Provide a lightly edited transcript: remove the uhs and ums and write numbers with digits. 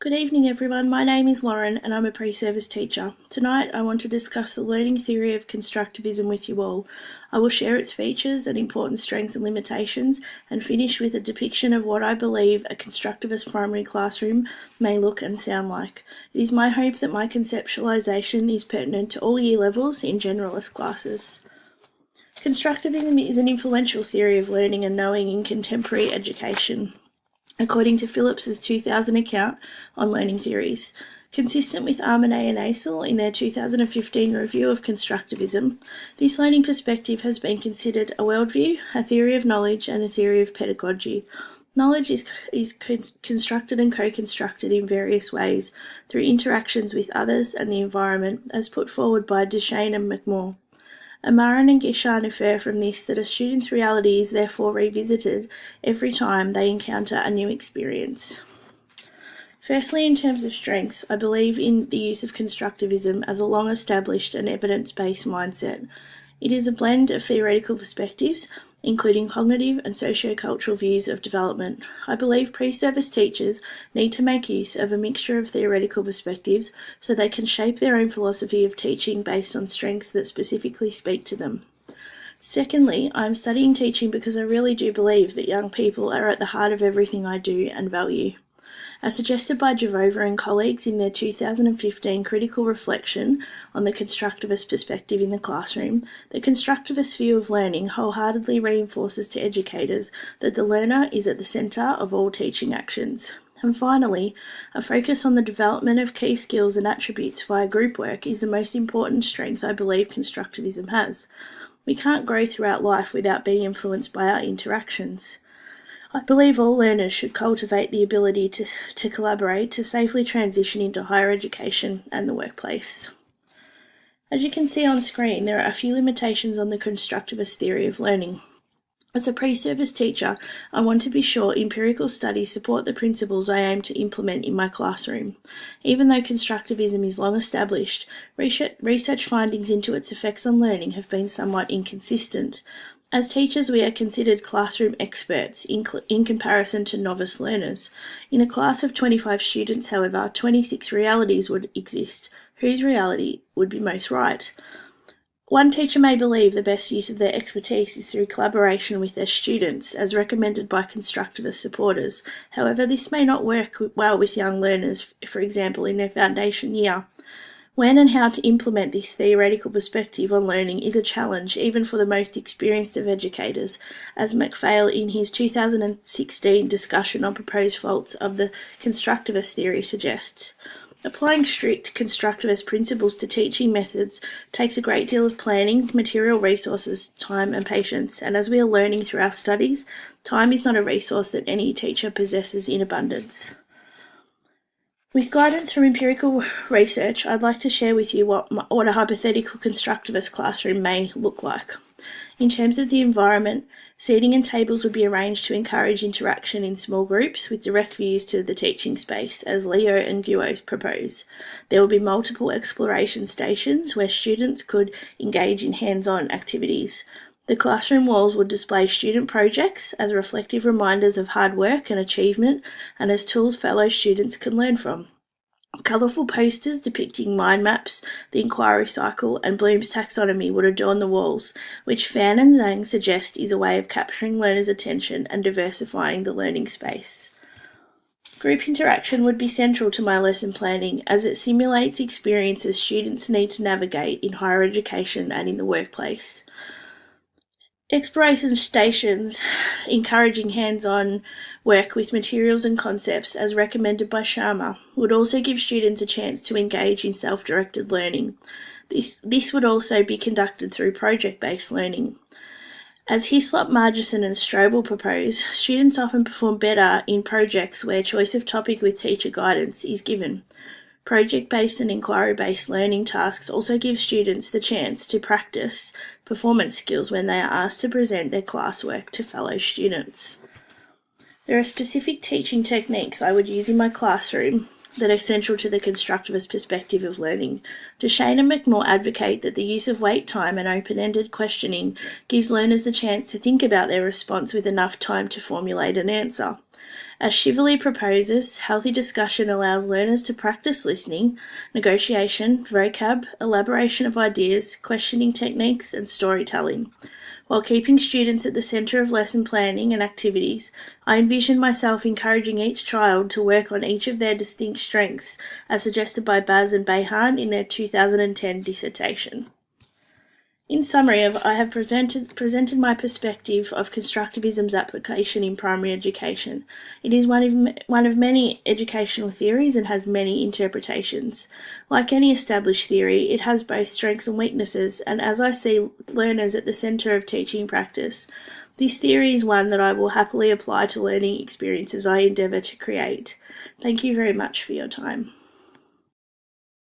Good evening everyone, my name is Lauren and I'm a pre-service teacher. Tonight I want to discuss the learning theory of constructivism with you all. I will share its features and important strengths and limitations and finish with a depiction of what I believe a constructivist primary classroom may look and sound like. It is my hope that my conceptualisation is pertinent to all year levels in generalist classes. Constructivism is an influential theory of learning and knowing in contemporary education, according to Phillips's 2000 account on learning theories. Consistent with Armanet and Acel in their 2015 review of constructivism, this learning perspective has been considered a worldview, a theory of knowledge, and a theory of pedagogy. Knowledge is constructed and co-constructed in various ways through interactions with others and the environment, as put forward by Duchesne and McMaw. Amaran and Guichard infer from this that a student's reality is therefore revisited every time they encounter a new experience. Firstly, in terms of strengths, I believe in the use of constructivism as a long-established and evidence-based mindset. It is a blend of theoretical perspectives, including cognitive and socio-cultural views of development. I believe pre-service teachers need to make use of a mixture of theoretical perspectives so they can shape their own philosophy of teaching based on strengths that specifically speak to them. Secondly, I am studying teaching because I really do believe that young people are at the heart of everything I do and value. As suggested by Javova and colleagues in their 2015 critical reflection on the constructivist perspective in the classroom, the constructivist view of learning wholeheartedly reinforces to educators that the learner is at the centre of all teaching actions. And finally, a focus on the development of key skills and attributes via group work is the most important strength I believe constructivism has. We can't grow throughout life without being influenced by our interactions. I believe all learners should cultivate the ability to collaborate to safely transition into higher education and the workplace. As you can see on screen, there are a few limitations on the constructivist theory of learning. As a pre-service teacher, I want to be sure empirical studies support the principles I aim to implement in my classroom. Even though constructivism is long established, research findings into its effects on learning have been somewhat inconsistent. As teachers, we are considered classroom experts in comparison to novice learners. In a class of 25 students, however, 26 realities would exist. Whose reality would be most right? One teacher may believe the best use of their expertise is through collaboration with their students, as recommended by constructivist supporters. However, this may not work well with young learners, for example, in their foundation year. When and how to implement this theoretical perspective on learning is a challenge even for the most experienced of educators, as MacPhail in his 2016 discussion on proposed faults of the constructivist theory suggests. Applying strict constructivist principles to teaching methods takes a great deal of planning, material resources, time and patience, and as we are learning through our studies, time is not a resource that any teacher possesses in abundance. With guidance from empirical research, I'd like to share with you what a hypothetical constructivist classroom may look like. In terms of the environment, seating and tables would be arranged to encourage interaction in small groups with direct views to the teaching space, as Leo and Guo propose. There will be multiple exploration stations where students could engage in hands-on activities. The classroom walls would display student projects as reflective reminders of hard work and achievement and as tools fellow students can learn from. Colourful posters depicting mind maps, the inquiry cycle and Bloom's taxonomy would adorn the walls, which Fan and Zhang suggest is a way of capturing learners' attention and diversifying the learning space. Group interaction would be central to my lesson planning as it simulates experiences students need to navigate in higher education and in the workplace. Exploration stations encouraging hands-on work with materials and concepts as recommended by Sharma would also give students a chance to engage in self-directed learning. This would also be conducted through project-based learning. As Hislop, Margison and Strobel propose, students often perform better in projects where choice of topic with teacher guidance is given. Project-based and inquiry-based learning tasks also give students the chance to practice performance skills when they are asked to present their classwork to fellow students. There are specific teaching techniques I would use in my classroom that are central to the constructivist perspective of learning. Duchesne and McMaw advocate that the use of wait time and open-ended questioning gives learners the chance to think about their response with enough time to formulate an answer. As Shively proposes, healthy discussion allows learners to practice listening, negotiation, vocab, elaboration of ideas, questioning techniques, and storytelling. While keeping students at the centre of lesson planning and activities, I envision myself encouraging each child to work on each of their distinct strengths, as suggested by Baz and Behan in their 2010 dissertation. In summary, I have presented my perspective of constructivism's application in primary education. It is one of many educational theories and has many interpretations. Like any established theory, it has both strengths and weaknesses, and as I see learners at the centre of teaching practice, this theory is one that I will happily apply to learning experiences I endeavour to create. Thank you very much for your time.